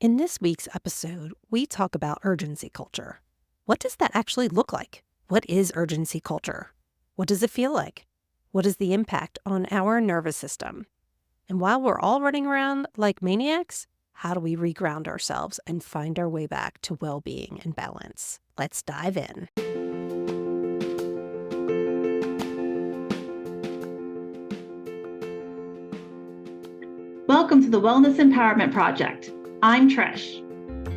In this week's episode, we talk about urgency culture. What does that actually look like? What is urgency culture? What does it feel like? What is the impact on our nervous system? And while we're all running around like maniacs, how do we reground ourselves and find our way back to well-being and balance? Let's dive in. Welcome to the Wellness Empowerment Project. I'm Trish.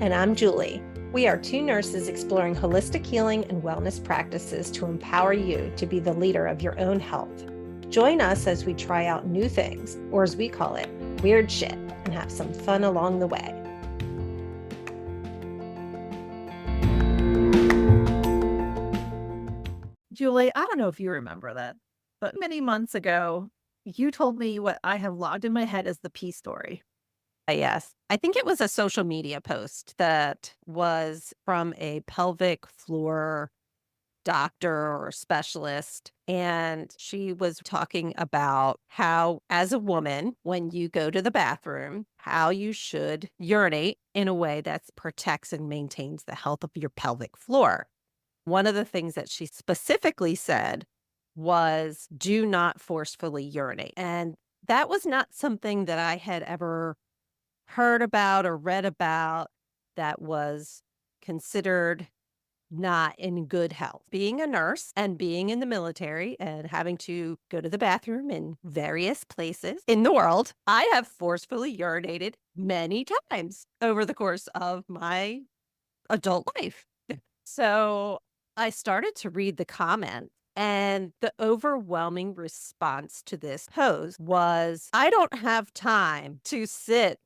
And I'm Julie. We are two nurses exploring holistic healing and wellness practices to empower you to be the leader of your own health. Join us as we try out new things, or as we call it, weird shit, and have some fun along the way. Julie, I don't know if you remember that, but many months ago, you told me what I have logged in my head as the pee story. Yes, I think it was a social media post that was from a pelvic floor doctor or specialist. And she was talking about how, as a woman, when you go to the bathroom, how you should urinate in a way that protects and maintains the health of your pelvic floor. One of the things that she specifically said was do not forcefully urinate. And that was not something that I had ever heard about or read about that was considered not in good health. Being a nurse and being in the military and having to go to the bathroom in various places in the world, I have forcefully urinated many times over the course of my adult life. So I started to read the comments. And the overwhelming response to this post was, I don't have time to sit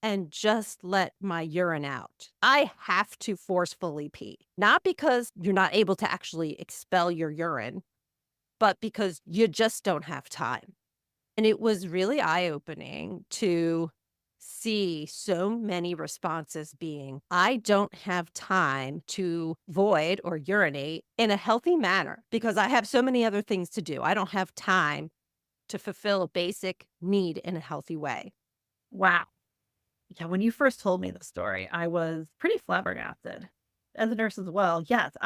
and just let my urine out. I have to forcefully pee, not because you're not able to actually expel your urine, but because you just don't have time. And it was really eye-opening to see so many responses being, I don't have time to void or urinate in a healthy manner because I have so many other things to do. I don't have time to fulfill a basic need in a healthy way. Wow. Yeah, when you first told me the story, I was pretty flabbergasted. As a nurse as well, yes,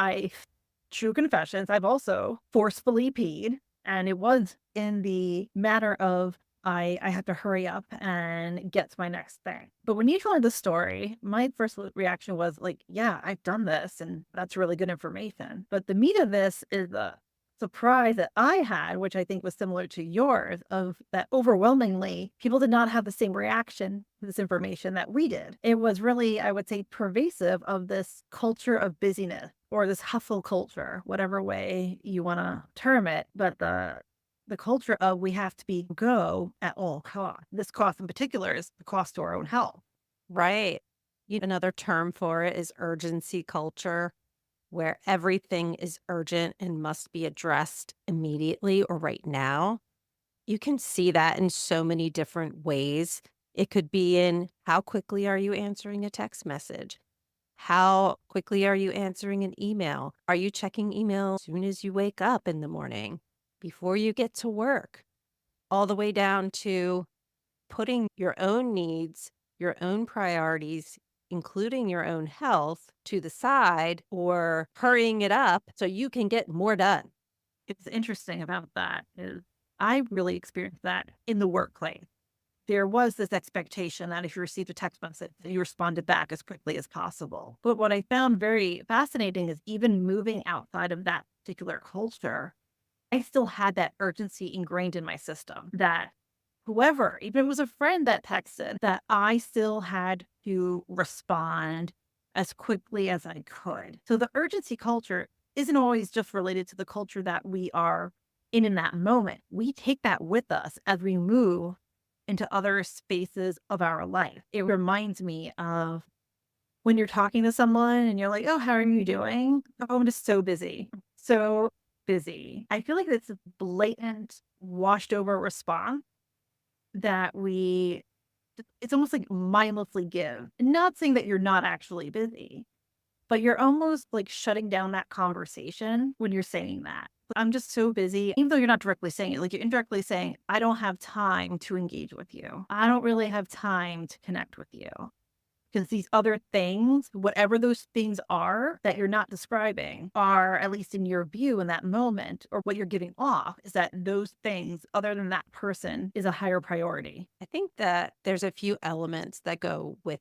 true confessions, I've also forcefully peed, and it was in the matter of I have to hurry up and get to my next thing. But when you told me the story, my first reaction was like, yeah, I've done this, and that's really good information. But the meat of this is the surprise that I had, which I think was similar to yours, of that overwhelmingly people did not have the same reaction to this information that we did. It was really, I would say, pervasive of this culture of busyness or this hustle culture, whatever way you want to term it. But the culture of we have to be go at all costs. This cost in particular is the cost to our own health. Right. Another term for it is urgency culture, where everything is urgent and must be addressed immediately or right now. You can see that in so many different ways. It could be in how quickly are you answering a text message? How quickly are you answering an email? Are you checking email as soon as you wake up in the morning, before you get to work? All the way down to putting your own needs, your own priorities, including your own health, to the side or hurrying it up so you can get more done. It's interesting about that is I really experienced that in the workplace. There was this expectation that if you received a text message, that you responded back as quickly as possible. But what I found very fascinating is even moving outside of that particular culture, I still had that urgency ingrained in my system that whoever, even if it was a friend that texted, that I still had to respond as quickly as I could. So the urgency culture isn't always just related to the culture that we are in that moment. We take that with us as we move into other spaces of our life. It reminds me of when you're talking to someone and you're like, oh, how are you doing? Oh, I'm just so busy. So busy. I feel like it's a blatant, washed over response that it's almost like mindlessly give. Not saying that you're not actually busy, but you're almost like shutting down that conversation when you're saying that. I'm just so busy, even though you're not directly saying it, like you're indirectly saying, I don't have time to engage with you. I don't really have time to connect with you. Because these other things, whatever those things are that you're not describing, are, at least in your view in that moment, or what you're giving off, is that those things, other than that person, is a higher priority. I think that there's a few elements that go with.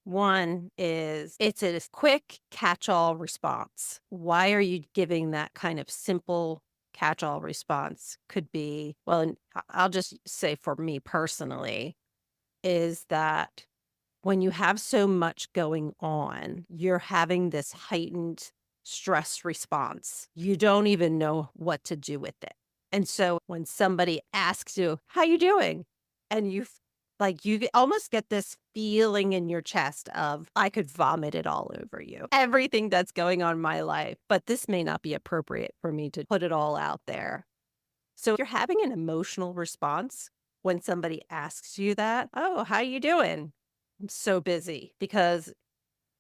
One is it's a quick catch-all response. Why are you giving that kind of simple catch-all response? Could be, well, and I'll just say for me personally, is that when you have so much going on, you're having this heightened stress response. You don't even know what to do with it. And so when somebody asks you, "How you doing?" and almost get this feeling in your chest of, I could vomit it all over you. Everything that's going on in my life, but this may not be appropriate for me to put it all out there. So you're having an emotional response when somebody asks you that, "Oh, how you doing?" "I'm so busy," because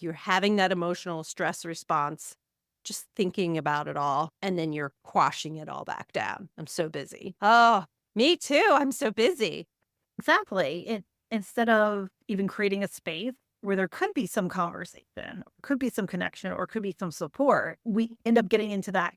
you're having that emotional stress response, just thinking about it all, and then you're quashing it all back down. "I'm so busy." "Oh, me too. I'm so busy." Exactly. Instead of even creating a space where there could be some conversation, or could be some connection, or could be some support, we end up getting into that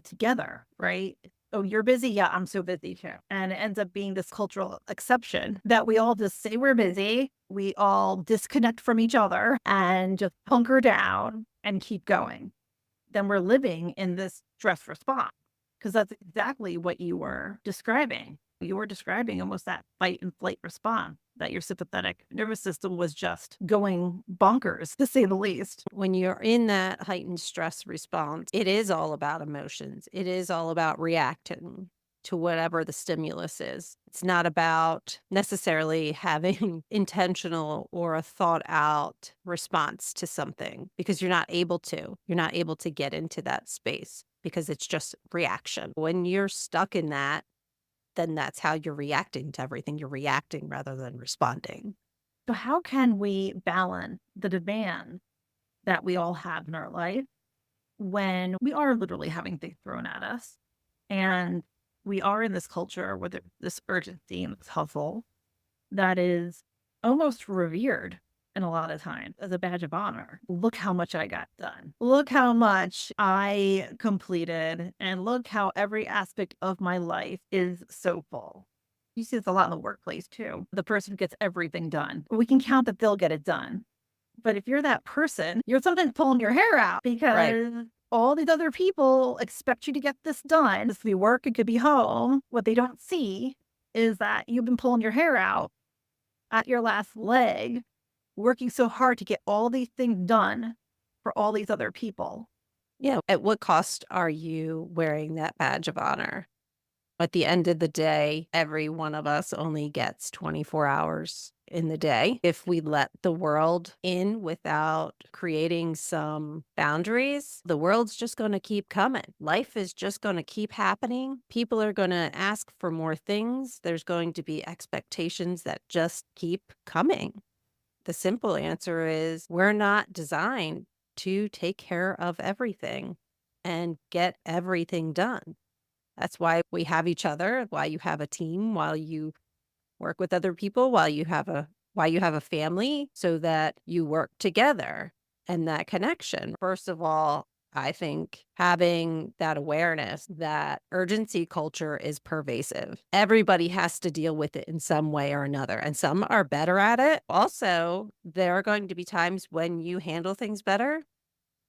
together, right? Oh, you're busy? Yeah, I'm so busy too. And it ends up being this cultural exception that we all just say we're busy. We all disconnect from each other and just hunker down and keep going. Then we're living in this stress response, because that's exactly what you were describing. You were describing almost that fight and flight response, that your sympathetic nervous system was just going bonkers, to say the least. When you're in that heightened stress response, it is all about emotions. It is all about reacting to whatever the stimulus is. It's not about necessarily having intentional or a thought out response to something, because you're not able to. You're not able to get into that space because it's just reaction. When you're stuck in that, then that's how you're reacting to everything. You're reacting rather than responding. So, how can we balance the demand that we all have in our life when we are literally having things thrown at us? And we are in this culture with this urgency and this hustle that is almost revered in a lot of times as a badge of honor. Look how much I got done. Look how much I completed. And look how every aspect of my life is so full. You see this a lot in the workplace too. The person who gets everything done. We can count that they'll get it done. But if you're that person, you're sometimes pulling your hair out Right. because all these other people expect you to get this done. This could be work, it could be home. What they don't see is that you've been pulling your hair out at your last leg, working so hard to get all these things done for all these other people. Yeah. At what cost are you wearing that badge of honor? At the end of the day, every one of us only gets 24 hours in the day. If we let the world in without creating some boundaries, the world's just going to keep coming. Life is just going to keep happening. People are going to ask for more things. There's going to be expectations that just keep coming. The simple answer is we're not designed to take care of everything and get everything done. That's why we have each other, why you have a team, while you work with other people, why you have a family, so that you work together and that connection. First of all, I think having that awareness that urgency culture is pervasive. Everybody has to deal with it in some way or another, and some are better at it. Also, there are going to be times when you handle things better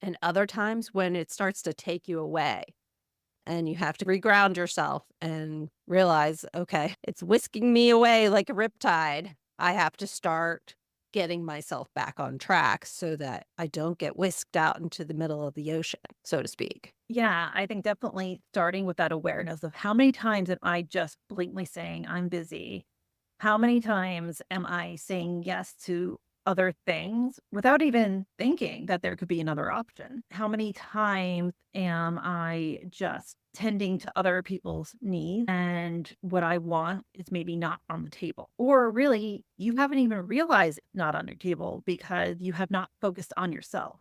and other times when it starts to take you away. And you have to reground yourself and realize, okay, it's whisking me away like a riptide. I have to start getting myself back on track so that I don't get whisked out into the middle of the ocean, so to speak. Yeah, I think definitely starting with that awareness of how many times am I just blatantly saying I'm busy? How many times am I saying yes to other things without even thinking that there could be another option? How many times am I just tending to other people's needs and what I want is maybe not on the table? Or really, you haven't even realized it's not on your table because you have not focused on yourself.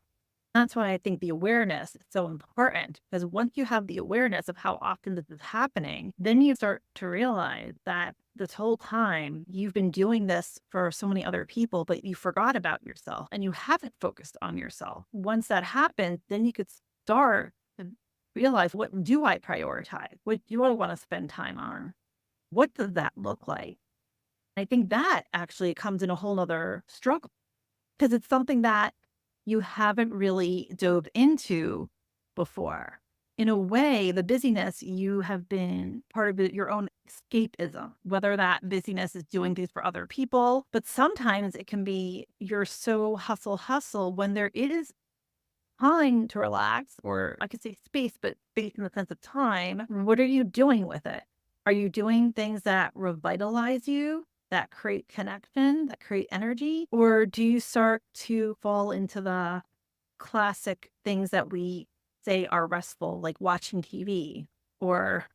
That's why I think the awareness is so important, because once you have the awareness of how often this is happening, then you start to realize that this whole time you've been doing this for so many other people, but you forgot about yourself and you haven't focused on yourself. Once that happens, then you could start to realize, what do I prioritize? What do I want to spend time on? What does that look like? I think that actually comes in a whole nother struggle, because it's something that you haven't really dove into before. In a way, the busyness, you have been part of your own escapism, whether that busyness is doing things for other people, but sometimes it can be you're so hustle when there is time to relax, or I could say space, but space in the sense of time. What are you doing with it? Are you doing things that revitalize you, that create connection, that create energy? Or do you start to fall into the classic things that we say are restful, like watching TV or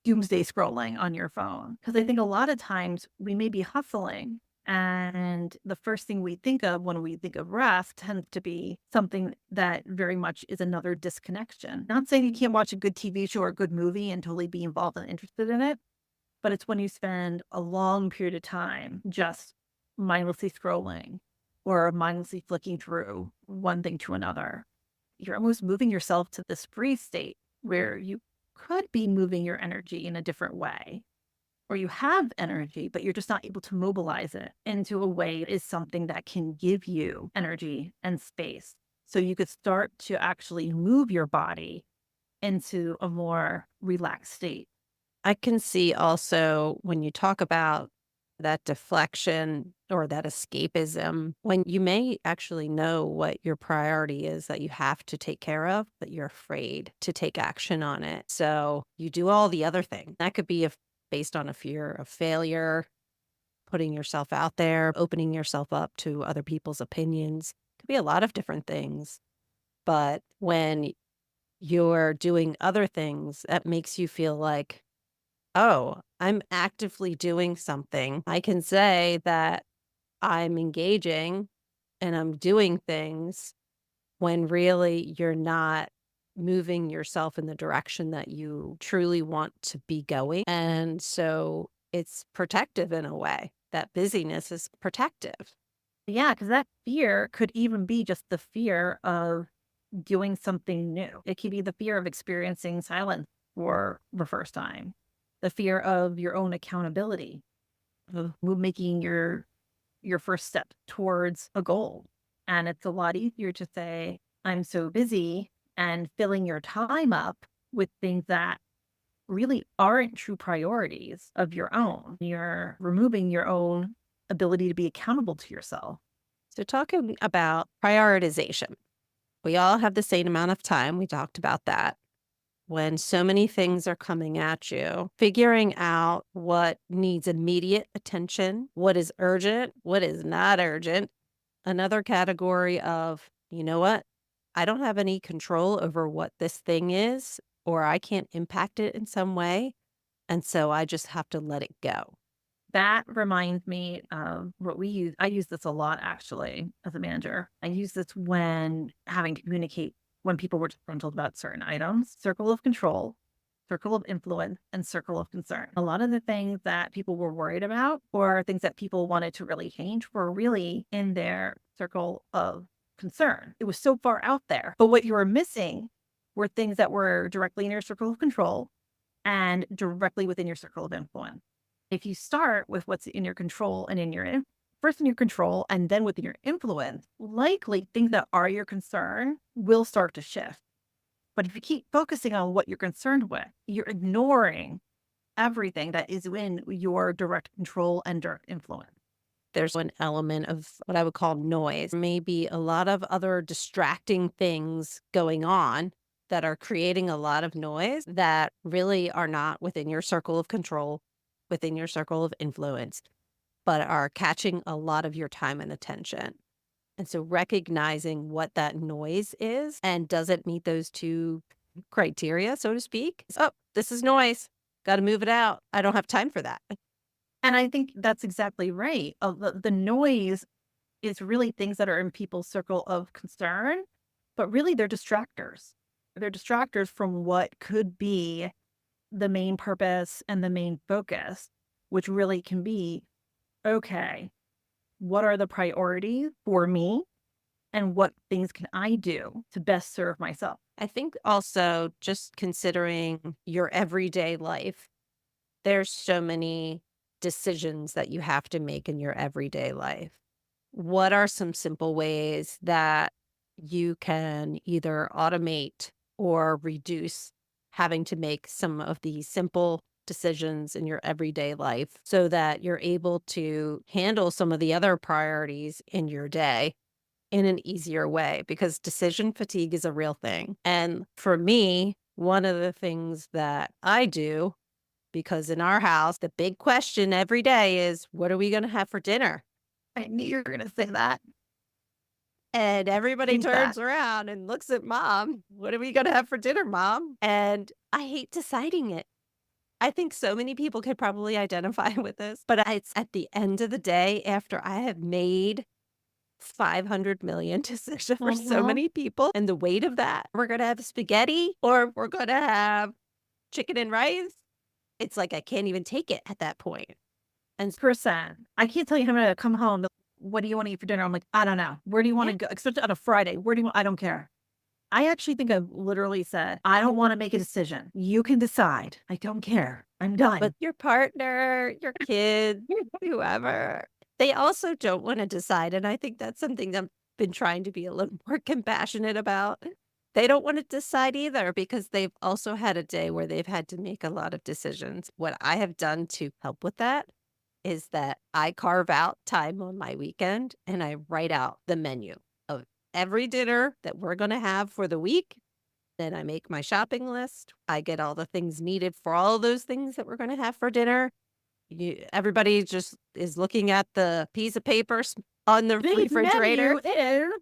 doomsday scrolling on your phone? Because I think a lot of times we may be hustling, and the first thing we think of when we think of rest tends to be something that very much is another disconnection. Not saying you can't watch a good TV show or a good movie and totally be involved and interested in it, but it's when you spend a long period of time just mindlessly scrolling or mindlessly flicking through one thing to another. You're almost moving yourself to this freeze state where you could be moving your energy in a different way, or you have energy, but you're just not able to mobilize it into a way that is something that can give you energy and space. So you could start to actually move your body into a more relaxed state. I can see also when you talk about that deflection or that escapism, when you may actually know what your priority is that you have to take care of, but you're afraid to take action on it. So you do all the other things. That could be based on a fear of failure, putting yourself out there, opening yourself up to other people's opinions. Could be a lot of different things. But when you're doing other things, that makes you feel like, oh, I'm actively doing something. I can say that I'm engaging and I'm doing things when really you're not moving yourself in the direction that you truly want to be going. And so it's protective in a way. That busyness is protective. Yeah, because that fear could even be just the fear of doing something new. It could be the fear of experiencing silence for the first time, the fear of your own accountability, of making your first step towards a goal. And it's a lot easier to say, I'm so busy, and filling your time up with things that really aren't true priorities of your own. You're removing your own ability to be accountable to yourself. So, talking about prioritization, we all have the same amount of time. We talked about that. When so many things are coming at you, figuring out what needs immediate attention, what is urgent, what is not urgent. Another category of, you know what? I don't have any control over what this thing is, or I can't impact it in some way. And so I just have to let it go. That reminds me of what we use. I use this a lot actually as a manager. I use this when having to communicate when people were disgruntled about certain items: circle of control, circle of influence, and circle of concern. A lot of the things that people were worried about, or things that people wanted to really change, were really in their circle of concern. It was so far out there. But what you were missing were things that were directly in your circle of control and directly within your circle of influence. If you start with what's in your control and first in your control and then within your influence, likely things that are your concern will start to shift. But if you keep focusing on what you're concerned with, you're ignoring everything that is in your direct control and direct influence. There's one element of what I would call noise, maybe a lot of other distracting things going on that are creating a lot of noise that really are not within your circle of control, within your circle of influence, but are catching a lot of your time and attention. And so recognizing what that noise is and does it meet those two criteria, so to speak. Oh, this is noise. Got to move it out. I don't have time for that. And I think that's exactly right. The noise is really things that are in people's circle of concern but really they're distractors. They're distractors from what could be the main purpose and the main focus, which really can be, okay, what are the priorities for me and what things can I do to best serve myself? I think also just considering your everyday life, there's so many decisions that you have to make in your everyday life. What are some simple ways that you can either automate or reduce having to make some of these simple decisions in your everyday life so that you're able to handle some of the other priorities in your day in an easier way? Because decision fatigue is a real thing. And for me, one of the things that I do, because in our house, the big question every day is, what are we going to have for dinner? I knew you were going to say that. And everybody Hate that. turns around and looks at mom. What are we going to have for dinner, mom? And I hate deciding it. I think so many people could probably identify with this, but it's at the end of the day after I have made 500 million decisions for so Mhm. many people and the weight of that. We're going to have spaghetti or we're going to have chicken and rice. It's like I can't even take it at that point. And Percent. I can't tell you how many come home. What do you want to eat for dinner? I'm like, I don't know. Where do you want yeah, to go? Especially on a Friday. Where do you want? I don't care. I actually think I've literally said, I don't want to make a decision. You can decide. I don't care. I'm but done. your partner, your kids, whoever, they also don't want to decide. And I think that's something I've been trying to be a little more compassionate about. They don't want to decide either because they've also had a day where they've had to make a lot of decisions. What I have done to help with that is that I carve out time on my weekend and I write out the menu of every dinner that we're going to have for the week. Then I make my shopping list. I get all the things needed for all those things that we're going to have for dinner. Everybody just is looking at the piece of paper on the Big refrigerator. menu is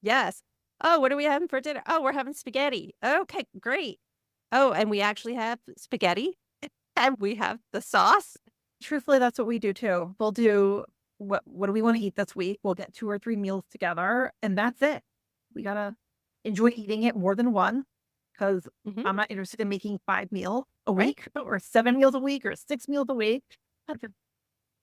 Yes. Oh, what are we having for dinner? Oh, we're having spaghetti. Okay, great. Oh, and we actually have spaghetti and we have the sauce. truthfully, that's what we do too. We'll do what do we want to eat this week? We'll get 2 or 3 meals together and that's it. We gotta enjoy eating it more than one because Mhm. I'm not interested in making 5 meals a Right. week or 7 meals a week or 6 meals a week.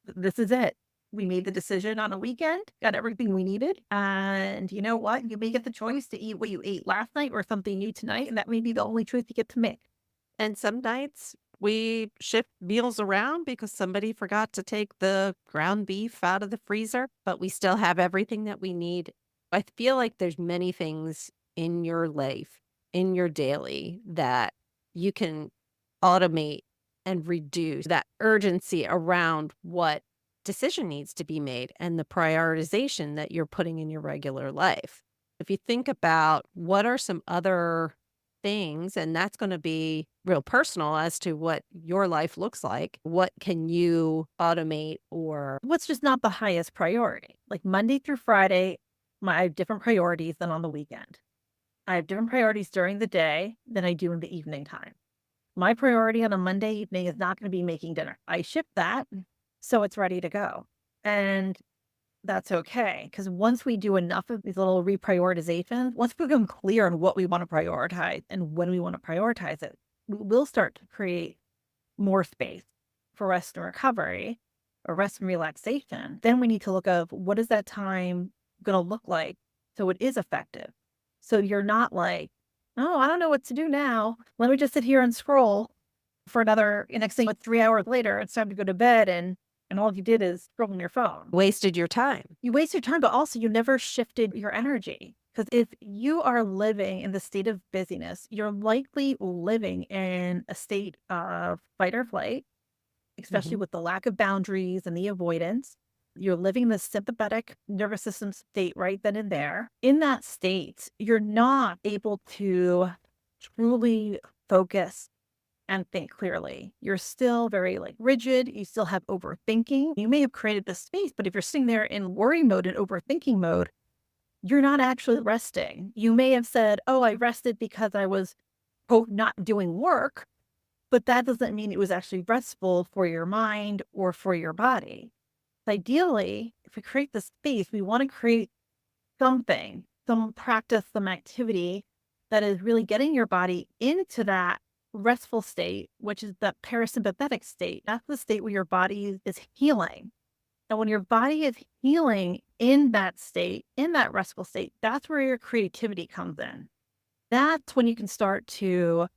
This is it. We made the decision on a weekend, got everything we needed. And you know what? You may get the choice to eat what you ate last night or something new tonight. And that may be the only choice you get to make. And some nights we shift meals around because somebody forgot to take the ground beef out of the freezer, but we still have everything that we need. I feel like there's many things in your life, in your daily, that you can automate and reduce that urgency around what decision needs to be made and the prioritization that you're putting in your regular life. If you think about what are some other things, and that's going to be real personal as to what your life looks like. What can you automate or What's just not the highest priority? Like Monday through Friday, I have different priorities than on the weekend. I have different priorities during the day than I do in the evening time. My priority on a Monday evening is not going to be making dinner. I ship that, so it's ready to go. And that's okay. Because once we do enough of these little reprioritizations, once we become clear on what we want to prioritize and when we want to prioritize it, we will start to create more space for rest and recovery or rest and relaxation. Then we need to look of what is that time going to look like so it is effective. So you're not like, oh, I don't know what to do now. Let me just sit here and scroll for another next thing. But 3 hours later, it's time to go to bed, and all you did is scroll on your phone. wasted your time? You waste your time, but also you never shifted your energy. Because if you are living in the state of busyness, you're likely living in a state of fight or flight, especially Mhm. with the lack of boundaries and the avoidance. You're living in the sympathetic nervous system state right then and there. In that state, you're not able to truly focus and think clearly. You're still very like rigid. You still have overthinking. You may have created the space, but if you're sitting there in worry mode and overthinking mode, you're not actually resting. You may have said, oh, I rested because I was, quote, not doing work, but that doesn't mean it was actually restful for your mind or for your body. Ideally, if we create the space, we want to create something some practice, some activity that is really getting your body into that restful state, which is the parasympathetic state. That's the state where your body is healing. And when your body is healing in that state, in that restful state, that's where your creativity comes in. That's when you can start to,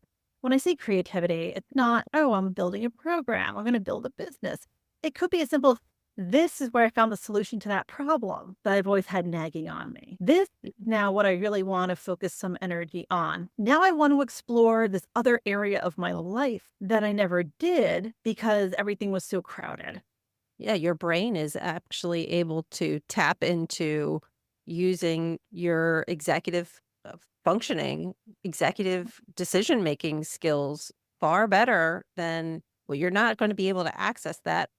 when I say creativity, it's not, oh, I'm building a program, I'm going to build a business. It could be as simple as, this is where I found the solution to that problem that I've always had nagging on me. This is now what I really want to focus some energy on. Now I want to explore this other area of my life that I never did because everything was so crowded. Yeah, your brain is actually able to tap into using your executive functioning, executive decision making skills far better than, well, you're not going to be able to access that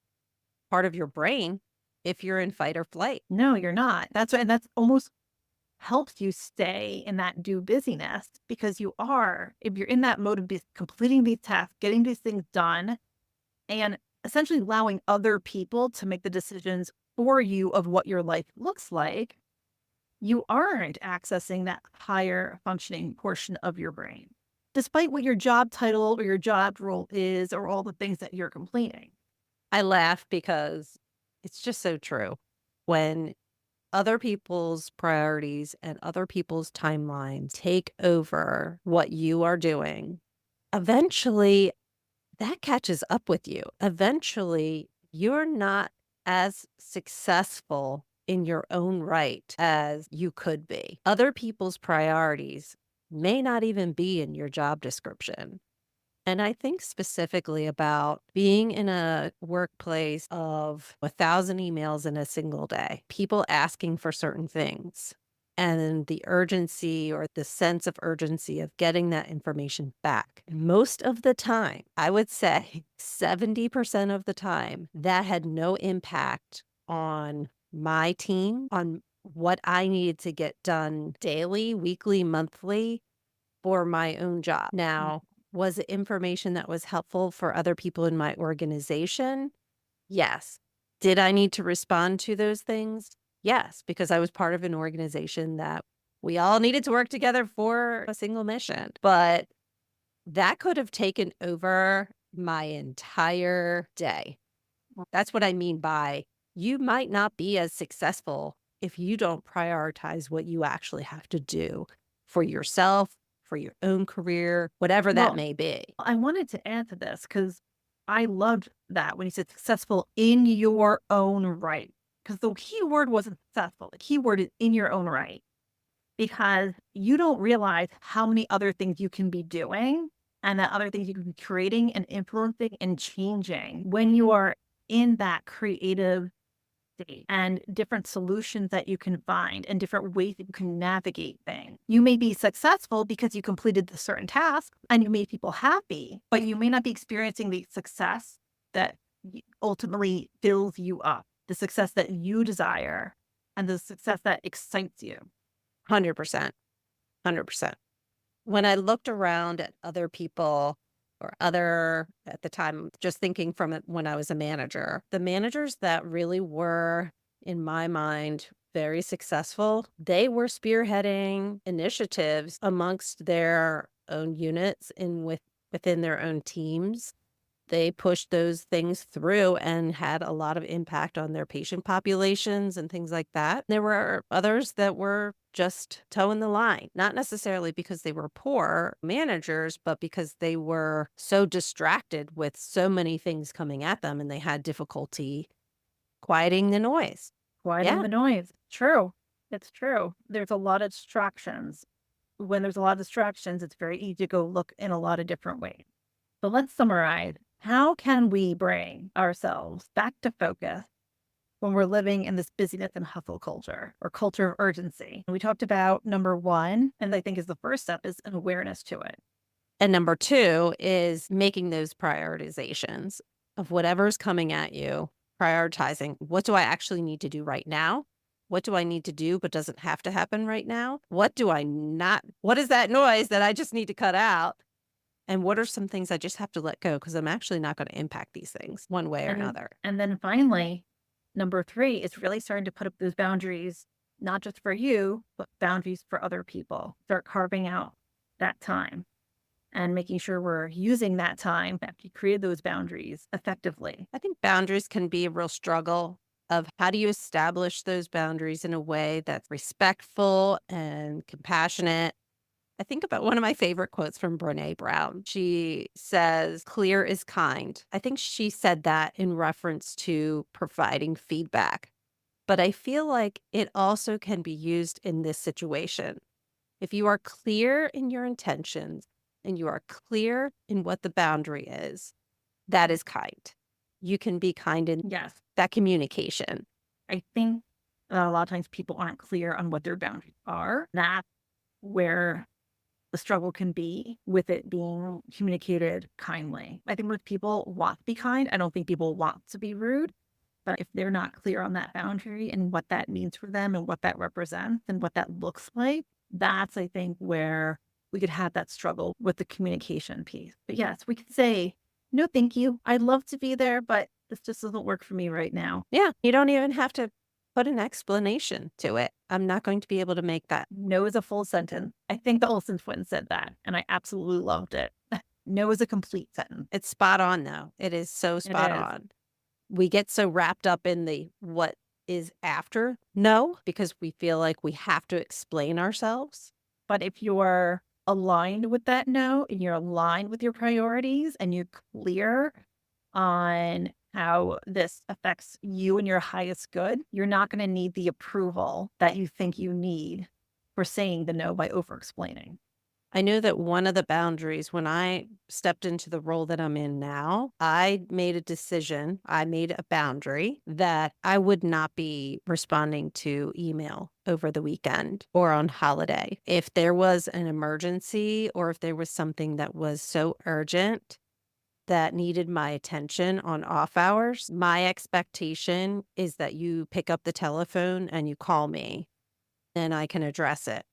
part of your brain if you're in fight or flight. No, you're not. And that's almost helps you stay in that do busyness because you are, if you're in that mode of completing these tasks, getting these things done, and essentially allowing other people to make the decisions for you of what your life looks like, you aren't accessing that higher functioning portion of your brain, despite what your job title or your job role is or all the things that you're completing. I laugh because it's just so true. When other people's priorities and other people's timelines take over what you are doing, eventually that catches up with you. Eventually, you're not as successful in your own right as you could be. Other people's priorities may not even be in your job description. And I think specifically about being in a workplace of 1,000 emails in a single day, people asking for certain things, and the urgency or the sense of urgency of getting that information back. Most of the time, I would say 70% of the time, that had no impact on my team, on what I needed to get done daily, weekly, monthly for my own job. Now, was it information that was helpful for other people in my organization? Yes. Did I need to respond to those things? Yes, because I was part of an organization that we all needed to work together for a single mission. But that could have taken over my entire day. That's what I mean by, you might not be as successful if you don't prioritize what you actually have to do for yourself, for your own career, whatever that Well, may be. I wanted to add to this because I loved that when you said successful in your own right, because the key word wasn't successful. The key word is in your own right, because you don't realize how many other things you can be doing and that other things you can be creating and influencing and changing when you are in that creative state, and different solutions that you can find and different ways that you can navigate things. You may be successful because you completed the certain task and you made people happy, but you may not be experiencing the success that ultimately fills you up, the success that you desire, and the success that excites you. 100%. 100%. When I looked around at other people or other, at the time, just thinking from it when I was a manager, the managers that really were, in my mind, very successful, they were spearheading initiatives amongst their own units and within their own teams. They pushed those things through and had a lot of impact on their patient populations and things like that. There were others that were just toeing the line, not necessarily because they were poor managers, but because they were so distracted with so many things coming at them and they had difficulty quieting the noise. Quieting Yeah. the noise. True. It's true. There's a lot of distractions. When there's a lot of distractions, it's very easy to go look in a lot of different ways. So let's summarize. How can we bring ourselves back to focus when we're living in this busyness and hustle culture or culture of urgency? We talked about number one, and I think is the first step, is an awareness to it. And number two is making those prioritizations of whatever's coming at you, prioritizing what do I actually need to do right now? What do I need to do but doesn't have to happen right now? What do I not? What is that noise that I just need to cut out? And what are some things I just have to let go because I'm actually not going to impact these things one way or another? And then finally, number three is really starting to put up those boundaries not just for you, but boundaries for other people. Start carving out that time and making sure we're using that time after you create those boundaries effectively. I think boundaries can be a real struggle of how do you establish those boundaries in a way that's respectful and compassionate. I think about one of my favorite quotes from Brene Brown. She says, clear is kind. I think she said that in reference to providing feedback. But I feel like it also can be used in this situation. If you are clear in your intentions and you are clear in what the boundary is, that is kind. You can be kind in Yes. that communication. I think a lot of times people aren't clear on what their boundaries are. That's where the struggle can be with it being communicated kindly. I think most people want to be kind. I don't think people want to be rude. But if they're not clear on that boundary and what that means for them and what that represents and what that looks like, that's, I think, where we could have that struggle with the communication piece. But yes, we could say, no, thank you. I'd love to be there, but this just doesn't work for me right now. Yeah, you don't even have to put an explanation to it. I'm not going to be able to make that. No is a full sentence. I think the Olsen twins said that, and I absolutely loved it. No is a complete sentence. It's spot on, though. It is so spot is. on. We get so wrapped up in the what is after no because we feel like we have to explain ourselves. But if you're aligned with that no and you're aligned with your priorities and you're clear on how this affects you and your highest good, you're not going to need the approval that you think you need for saying the no by over explaining. I knew that one of the boundaries when I stepped into the role that I'm in now, I made a decision, I made a boundary that I would not be responding to email over the weekend or on holiday. If there was an emergency or if there was something that was so urgent that needed my attention on off hours, my expectation is that you pick up the telephone and you call me and I can address it.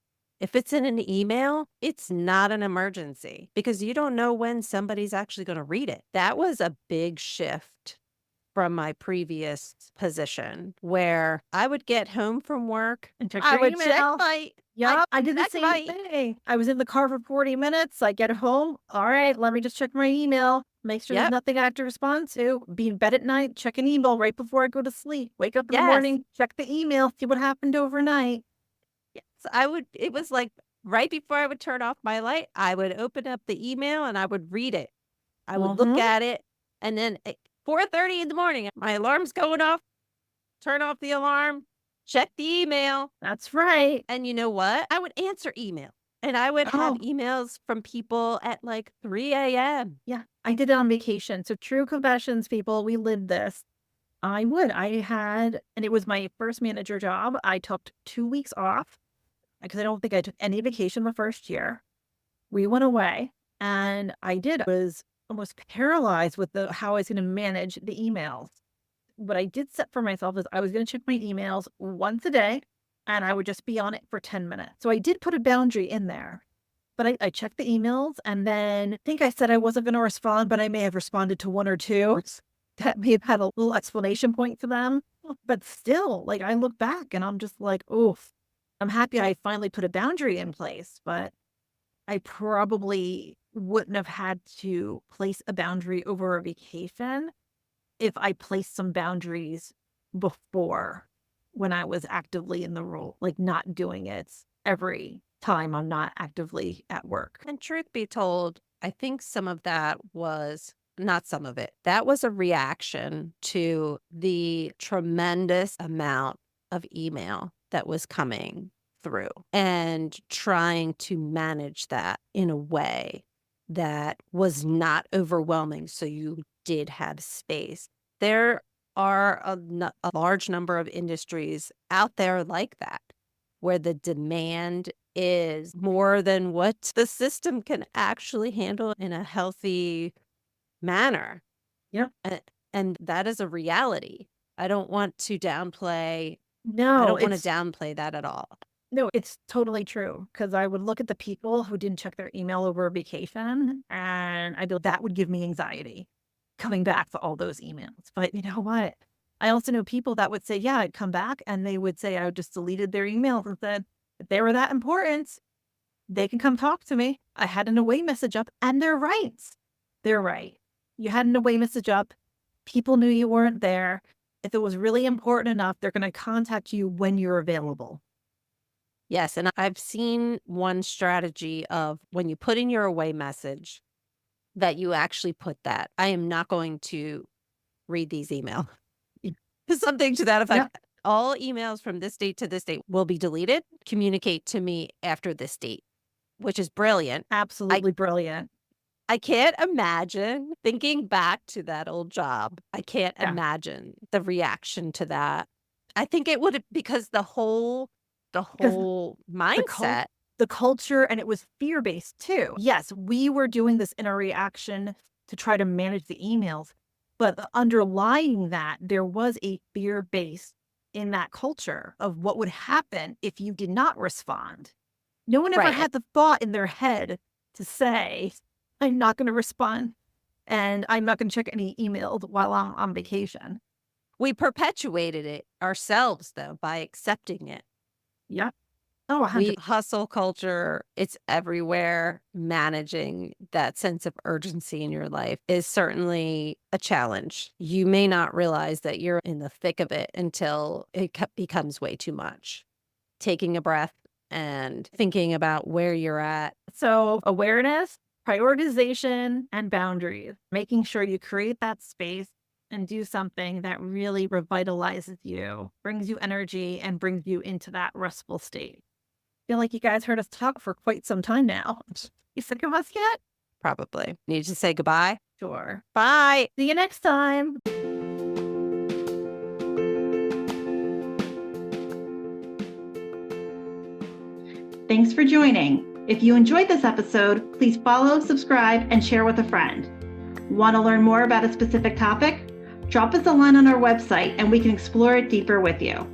If it's in an email, it's not an emergency because you don't know when somebody's actually going to read it. That was a big shift from my previous position where I would get home from work And check I your would check email. my Yep, I did the check same my thing. I was in the car for 40 minutes. I get home. All right, let me just check my email. Make sure there's Yep. nothing I have to respond to. Be in bed at night, check an email right before I go to sleep. Wake up in the Yes. morning, check the email, see what happened overnight. Yes. It was like right before I would turn off my light, I would open up the email and I would read it. I would look Mhm. at it and then at 4:30 in the morning, my alarm's going off, turn off the alarm, check the email. That's right. And you know what? I would answer email and I would have Oh, emails from people at like 3 a.m. yeah. I did it on vacation. So true confessions, people, we lived this. I had, and it was my first manager job. I took 2 weeks off because I don't think I took any vacation the first year. We went away and I was almost paralyzed with how I was going to manage the emails. What I did set for myself is I was going to check my emails once a day and I would just be on it for 10 minutes. So I did put a boundary in there, but I checked the emails and then I think I said I wasn't going to respond, but I may have responded to one or two that may have had a little explanation point for them. But still, like I look back and I'm just like, oof, I'm happy I finally put a boundary in place, but I probably wouldn't have had to place a boundary over a vacation if I placed some boundaries before when I was actively in the role, like not doing it every time I'm not actively at work. And truth be told, I think some of that was not some of it. That was a reaction to the tremendous amount of email that was coming through and trying to manage that in a way that was not overwhelming. So you did have space. There are a large number of industries out there like that where the demand is more than what the system can actually handle in a healthy manner. Yep. And that is a reality. I don't want to downplay No, I don't want to downplay that at all. no, it's totally true. Cause I would look at the people who didn't check their email over a vacation and I'd be like, that would give me anxiety coming back for all those emails. But you know what? I also know people that would say, yeah, I'd come back and they would say, I just deleted their emails and said, if they were that important, they can come talk to me. I had an away message up, and they're right. They're right. You had an away message up. People knew you weren't there. If it was really important enough, they're going to contact you when you're available. Yes, and I've seen one strategy of when you put in your away message that you actually put that, I am not going to read these emails. Something to that effect. Yep. All emails from this date to this date will be deleted. Communicate to me after this date, which is brilliant. Absolutely brilliant. I can't imagine thinking back to that old job. I can't Yeah. imagine the reaction to that. I think it would, because the whole mindset. The culture, and it was fear-based too. Yes, we were doing this in a reaction to try to manage the emails, but underlying that, there was a fear base in that culture of what would happen if you did not respond. No one ever Right. had the thought in their head to say, I'm not going to respond and I'm not going to check any emails while I'm on vacation. We perpetuated it ourselves, though, by accepting it. Yeah. Oh, 100%. Hustle culture, it's everywhere. Managing that sense of urgency in your life is certainly a challenge. You may not realize that you're in the thick of it until it becomes way too much. Taking a breath and thinking about where you're at. So awareness, prioritization, and boundaries, making sure you create that space and do something that really revitalizes you, brings you energy, and brings you into that restful state. I feel like you guys heard us talk for quite some time now. You sick of us yet? Probably. Need to say goodbye? Sure. Bye. See you next time. Thanks for joining. If you enjoyed this episode, please follow, subscribe, and share with a friend. Want to learn more about a specific topic? Drop us a line on our website and we can explore it deeper with you.